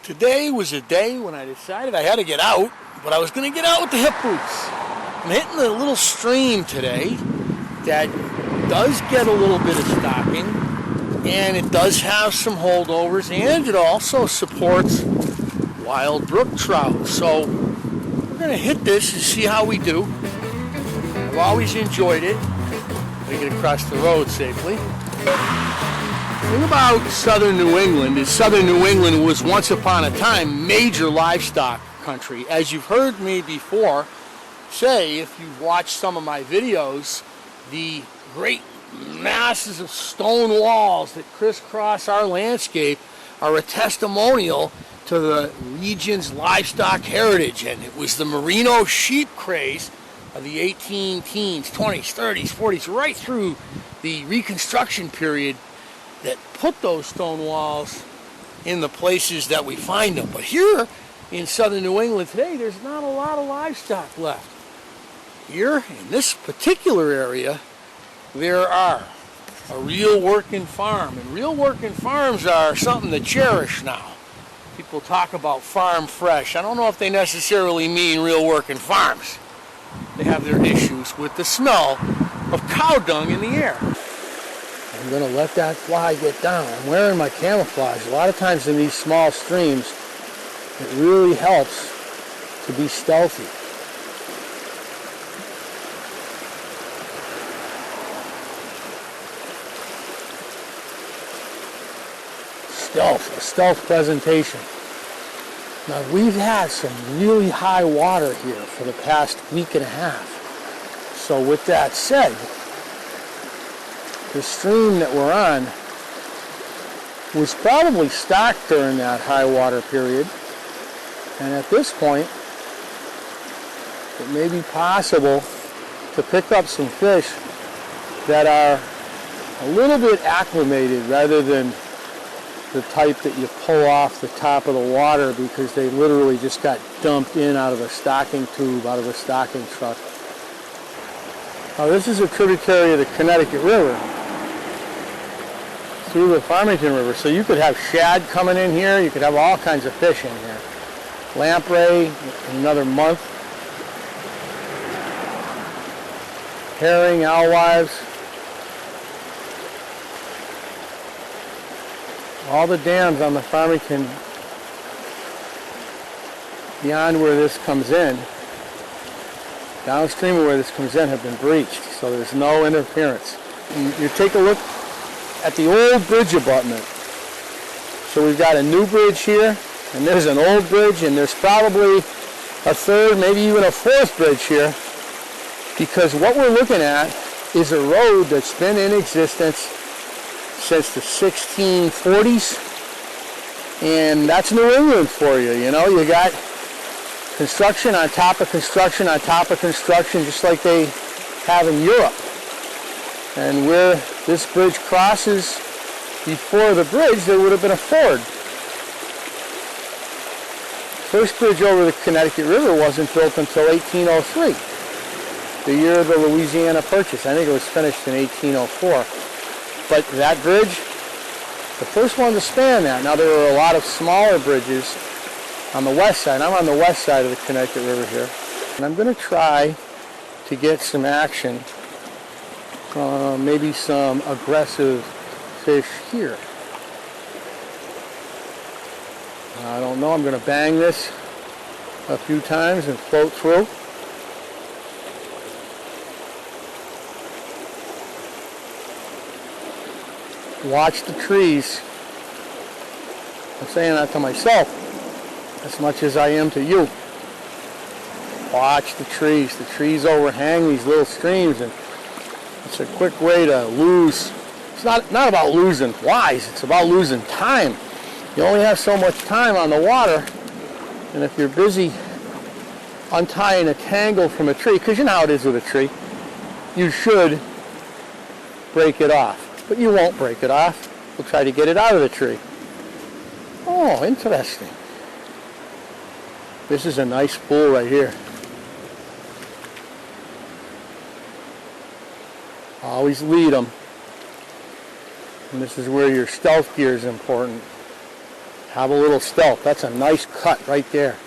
Today was a day when I decided I had to get out, but I was going to get out with the hip boots. I'm hitting a little stream today that does get a little bit of stocking, and it does have some holdovers, and it also supports wild brook trout. So we're going to hit this and see how we do. I've always enjoyed it. I get across the road safely. The thing about southern New England is southern New England was once upon a time major livestock country. As you've heard me before say, if you've watched some of my videos, the great masses of stone walls that crisscross our landscape are a testimonial to the region's livestock heritage. And it was the merino sheep craze of the 18 teens, 20s, 30s, 40s, right through the Reconstruction period that put those stone walls in the places that we find them. But here in southern New England today, there's not a lot of livestock left. Here in this particular area, there are a real working farm. And real working farms are something to cherish now. People talk about farm fresh. I don't know if they necessarily mean real working farms. They have their issues with the smell of cow dung in the air. I'm going to let that fly get down. I'm wearing my camouflage. A lot of times in these small streams, it really helps to be stealthy. A stealth presentation. Now we've had some really high water here for the past week and a half. So with that said, the stream that we're on was probably stocked during that high water period, and at this point it may be possible to pick up some fish that are a little bit acclimated rather than the type that you pull off the top of the water because they literally just got dumped in out of a stocking tube, out of a stocking truck. Now this is a tributary of the Connecticut River through the Farmington River. So you could have shad coming in here, you could have all kinds of fish in here. Lamprey in another month. Herring, alewives. All the dams on the Farmington beyond where this comes in, downstream of where this comes in, have been breached, so there's no interference. You take a look at the old bridge abutment. So we've got a new bridge here, and there's an old bridge, and there's probably a third, maybe even a fourth bridge here, because what we're looking at is a road that's been in existence since the 1640s, and that's New England for you. You know, you got construction on top of construction on top of construction, just like they have in Europe. And where this bridge crosses, before the bridge, there would have been a ford. First bridge over the Connecticut River wasn't built until 1803, the year of the Louisiana Purchase. I think it was finished in 1804. But that bridge, the first one to span that. Now there are a lot of smaller bridges on the west side. I'm on the west side of the Connecticut River here. And I'm going to try to get some action, maybe some aggressive fish here. I don't know, I'm going to bang this a few times and float through. Watch the trees. I'm saying that to myself as much as I am to you. Watch the trees. The trees overhang these little streams, and it's a quick way to lose. It's not about losing flies, it's about losing time. You only have so much time on the water, and if you're busy untying a tangle from a tree, because you know how it is with a tree, you should break it off. But you won't break it off. We'll try to get it out of the tree. Oh, interesting. This is a nice pool right here. Always lead them. And this is where your stealth gear is important. Have a little stealth. That's a nice cut right there.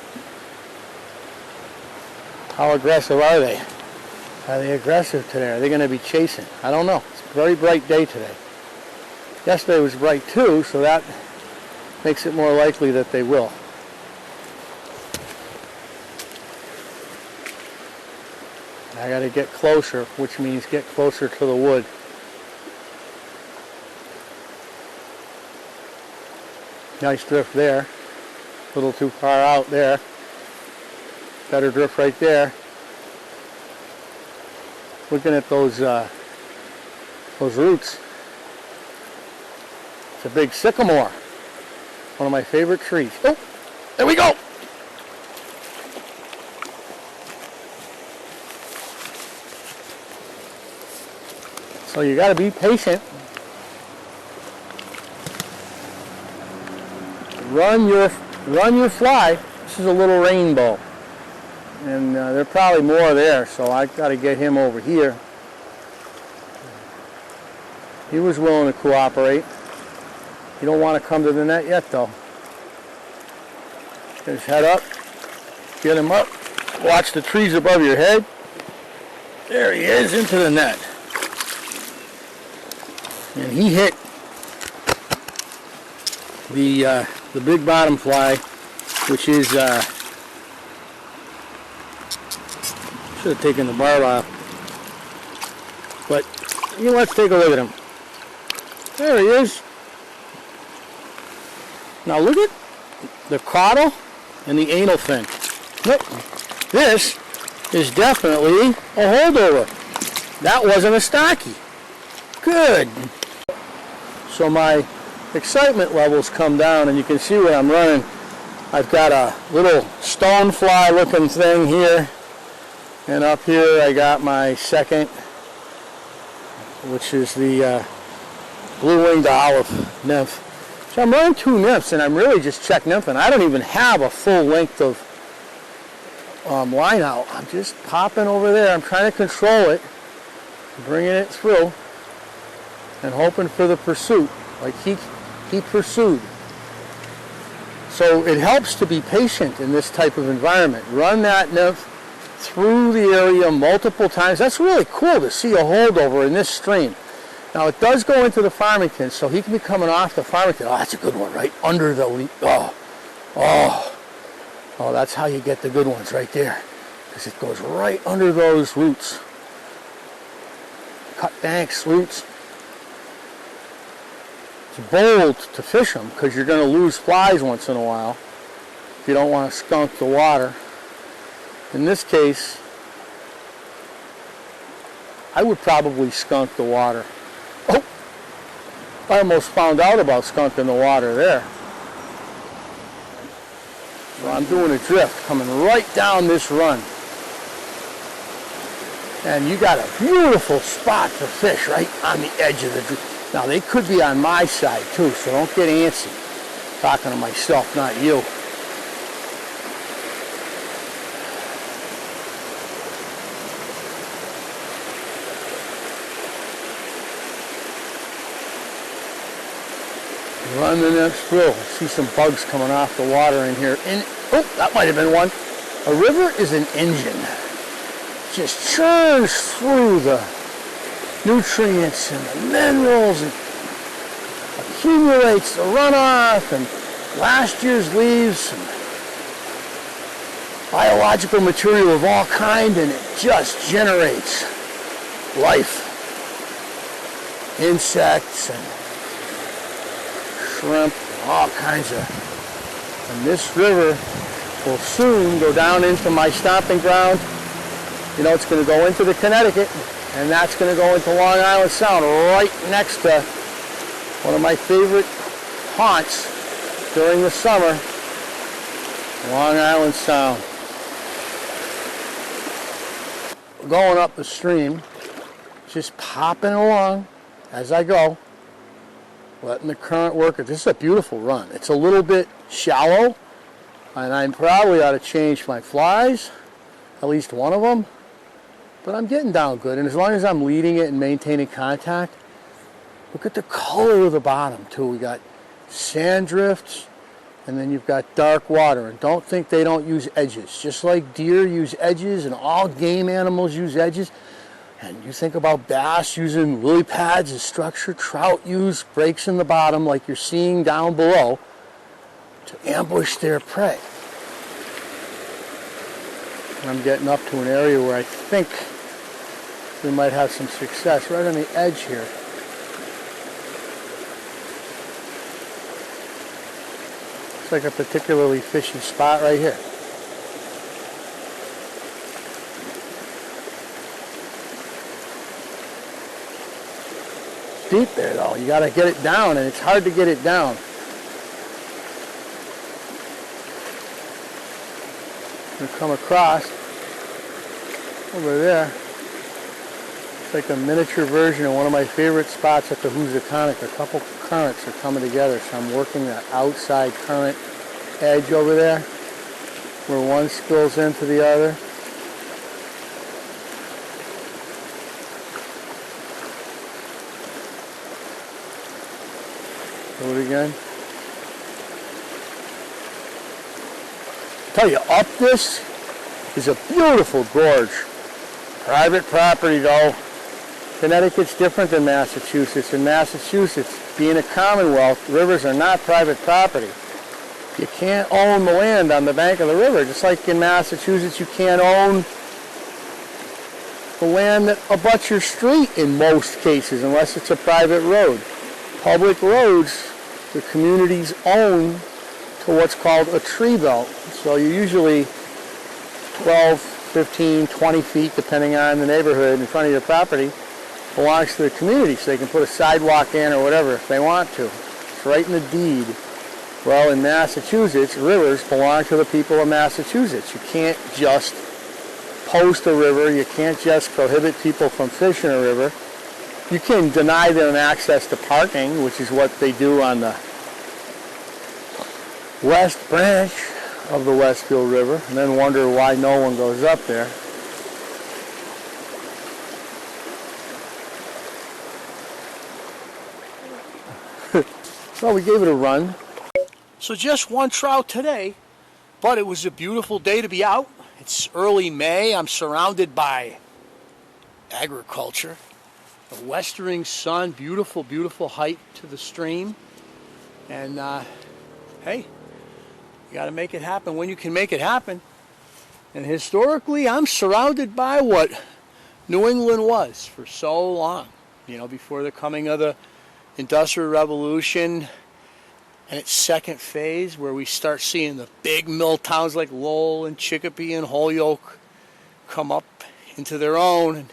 How aggressive are they? Are they aggressive today? Are they going to be chasing? I don't know. It's a very bright day today. Yesterday was bright too, so that makes it more likely that they will. I got to get closer, which means get closer to the wood. Nice drift there. A little too far out there. Better drift right there. Looking at those roots. It's a big sycamore. One of my favorite trees. Oh, there we go. So you got to be patient. Run your fly. This is a little rainbow, and there are probably more there. So I got to get him over here. He was willing to cooperate. You don't want to come to the net yet, though. Get his head up. Get him up. Watch the trees above your head. There he is, into the net. And he hit the big bottom fly, which is should have taken the barb off. But let's take a look at him. There he is. Now look at the caudal and the anal fin. Look, this is definitely a holdover. That wasn't a stocky. Good. So my excitement levels come down, and you can see what I'm running. I've got a little stonefly looking thing here, and up here I got my second, which is the blue-winged olive nymph. So I'm running 2 nymphs, and I'm really just check nymphing. I don't even have a full length of line out. I'm just popping over there. I'm trying to control it, bringing it through, and hoping for the pursuit, like he pursued. So it helps to be patient in this type of environment. Run that nymph through the area multiple times. That's really cool to see a holdover in this stream. Now it does go into the Farmington, so he can be coming off the Farmington. Oh, that's a good one, right under the leaf. Oh, that's how you get the good ones right there, because it goes right under those roots. Cut banks, roots. It's bold to fish them because you're going to lose flies once in a while if you don't want to skunk the water. In this case, I would probably skunk the water. Oh, I almost found out about skunking the water there. So I'm doing a drift coming right down this run. And you got a beautiful spot for fish right on the edge of the drift. Now, they could be on my side, too, so don't get antsy. I'm talking to myself, not you. Run the nymphs through. See some bugs coming off the water in here. Oh, that might have been one. A river is an engine. It just churns through the nutrients and the minerals and accumulates the runoff and last year's leaves and biological material of all kind, and it just generates life. Insects and shrimp, all kinds of. And this river will soon go down into my stomping ground. You know, it's going to go into the Connecticut, and that's going to go into Long Island Sound, right next to one of my favorite haunts during the summer, Long Island Sound. Going up the stream, just popping along as I go, letting the current work. This is a beautiful run. It's a little bit shallow, and I probably ought to change my flies, at least one of them. But I'm getting down good, and as long as I'm leading it and maintaining contact, look at the color of the bottom too. We got sand drifts and then you've got dark water. And don't think they don't use edges. Just like deer use edges and all game animals use edges, and you think about bass using lily pads as structure, trout use breaks in the bottom like you're seeing down below to ambush their prey. And I'm getting up to an area where I think we might have some success right on the edge here. It's like a particularly fishy spot right here. Deep there though, you gotta get it down, and it's hard to get it down. We come across over there. It's like a miniature version of one of my favorite spots at the Housatonic. A couple currents are coming together, so I'm working that outside current edge over there where one spills into the other. Do it again. Tell you, up this is a beautiful gorge. Private property though. Connecticut's different than Massachusetts. In Massachusetts, being a commonwealth, rivers are not private property. You can't own the land on the bank of the river. Just like in Massachusetts, you can't own the land that abuts your street in most cases, unless it's a private road. Public roads, the communities own to what's called a tree belt. So you're usually 12, 15, 20 feet, depending on the neighborhood, in front of your property, belongs to the community, so they can put a sidewalk in or whatever if they want to. It's right in the deed. Well, in Massachusetts, rivers belong to the people of Massachusetts. You can't just post a river. You can't just prohibit people from fishing a river. You can deny them access to parking, which is what they do on the west branch of the Westfield River, and then wonder why no one goes up there. Well, we gave it a run. So just one trout today, but it was a beautiful day to be out. It's early May. I'm surrounded by agriculture. The westering sun, beautiful, beautiful height to the stream. And hey, you got to make it happen when you can make it happen. And historically, I'm surrounded by what New England was for so long. You know, before the coming of the Industrial Revolution and its second phase, where we start seeing the big mill towns like Lowell and Chicopee and Holyoke come up into their own and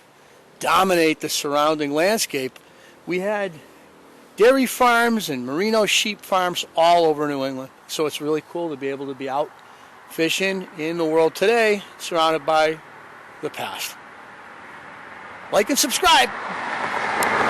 dominate the surrounding landscape. We had dairy farms and merino sheep farms all over New England. So it's really cool to be able to be out fishing in the world today, surrounded by the past. Like and subscribe.